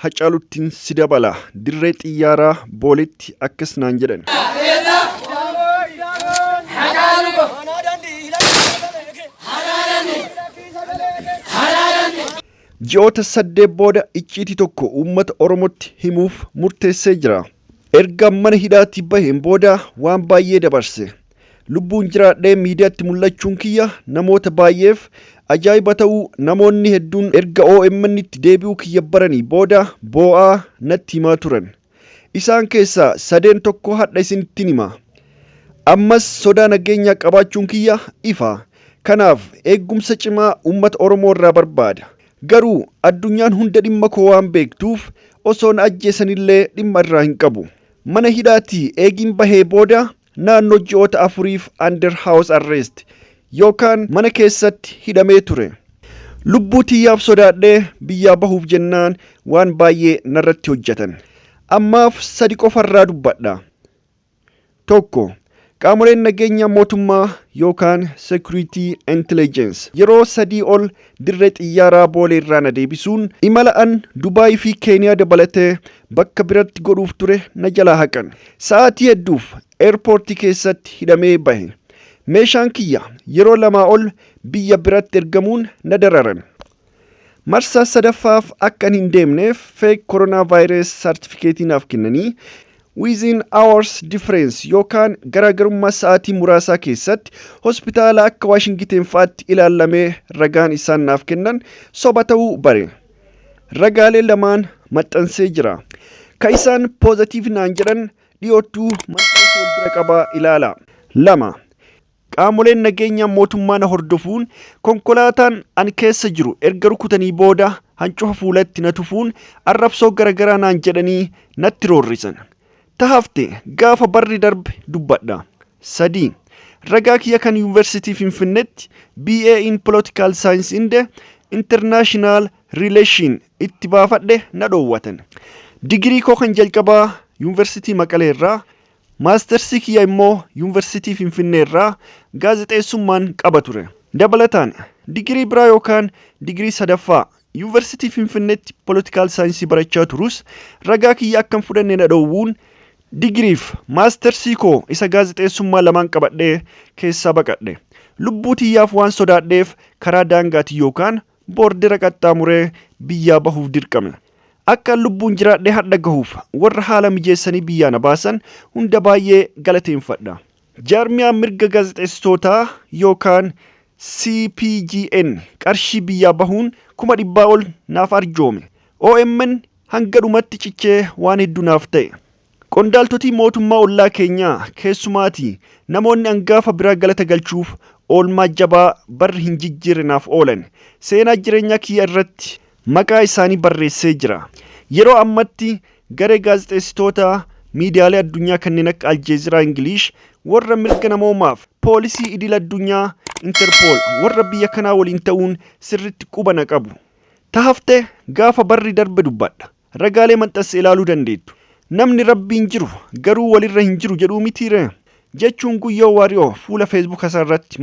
Hacaaluttiin si dabala dirree xiyyaaraa booletti akkas naan jedhan. Ji'oota 8 booda icciitii tokko uummata Oromootti himuuf murteessee jira. Erga mana hidhaatii baheen booda waan baay'ee dabarse. Lubbuun jiraadhee miidiyaatti mul'achuun kiyya namoota baay'eef ajaa'iba ta'uu namoonni hedduun erga OMN itti deebi'uu kiyya baranii booda boo'aa natti himaa turan. Isaan keessaa 3 tokko hadha isinittiin hima. Ammas sodaa nageenyaa qabaachuun kiyya ifa. Kanaaf eegumsa cimaa uummata Oromoo irraa barbaada. Garuu addunyaan hunda dhimma koo waan beektuuf osoo na ajjeesanillee dhimma irraa hin qabu. Mana hidhaatii eegiin bahee booda naannoo ji'oota 4f under house arrest yookaan mana keessatti hidhamee ture. Lubbuu tiyyaaf sodaadhee biyyaa bahuuf jennaan waan baay'ee narratti hojjetan. Ammaaf 3 qofarraa dubbadha. 1. Qaamoleen nageenya mootummaa yookaan security intelligence yeroo 3 ol dirree xiyyaaraa boolee irraa na deebisuun imala an Dubaay fi Keeniyaa dabalatee bakka biratti godhuuf ture na jalaa haqan. Sa'aatii hedduuf airportii keessatti hidhamee bahe. Meeshaan kiyya yeroo 2 ol biyya biratti ergamuun na dararan. Marsaa 3ffaaf akka hin deemneef fake coronavirus certificate naaf kennanii within hours difference yookaan garaagarummaa sa'aatii muraasaa keessatti hospitaala akka Washington fa'aatti ilaalamee ragaan isaan naaf kennan soba ta'uu bare. Ragaalee lamaan maxxansee jira. Ka isaan positive naan jedhan dhiyootuu maxxansa bira qabaa ilaala. 2. Qaamoleen nageenya mootummaa na hordofuun konkolaataan an keessa jiru erga rukutanii booda hancufa fuulatti na tufuun arrabsoo garagaraa naan jedhanii natti roorrisan. Tahafte gaafa barri darbe dubbadha. 3. Ragaa kiyya kan Yuunivarsiitii Finfinneetti BA in Political Science inde International Relation itti baafadhe na dhoowwatan. Digirii koo kan jalqabaa Yuunivarsiitii Maqalee irraa, maastersii kiyya immoo Yuunivarsiitii Finfinnee irraa gaazexeessummaan qaba ture. Dabalataan digirii biraa yookaan digirii 3ffaa Yuunivarsiitii Finfinneetti Political Science barachaa turus ragaa kiyya akkam fudhanne na dhoowwuun digiriif maastersii koo isa gaazexeessummaa lamaan qabadhee keessaa baqadhe. Lubbuu tiyyaaf waan sodaadheef karaa daangaati yookaan boordera qaxxaamuree biyyaa bahuuf dirqame. Akka lubbuun jiraadhee hadha gahuuf warra haala mijeessanii biyyaa na baasan hunda baay'ee galateeffadha. Jaarmiyaan mirga gaazexeessitootaa yookaan CPGN qarshii biyyaa bahuun 100,000 ol naaf arjoome. OMN hanga dhumatti cichee waan hedduu naaf ta'e. Qondaaltotii mootummaa ollaa keenyaa keessumaatii namoonni angaafa biraa galata galchuuf oolmaa jabaa barri hin jijjiirre naaf oolan seenaa jireenyaa kiyya irratti maqaa isaanii barreessee jira. Yeroo ammatti garee gaazexeessitoota miidiyaalee addunyaa kanneen akka Aljeeziraa Ingilish warra mirga namoomaaf poolisii idil addunyaa Interpol warra biyya kanaa waliin ta'uun sirritti quba na qabu. Tahafte gaafa barri darbe dubbadha. Ragaalee maxxanse ilaaluu dandeettu. Namni rabbiin jiru garuu walirra hin jiru jedhuu mitiire jechuun guyyoo waariyoo fuula Facebook irratti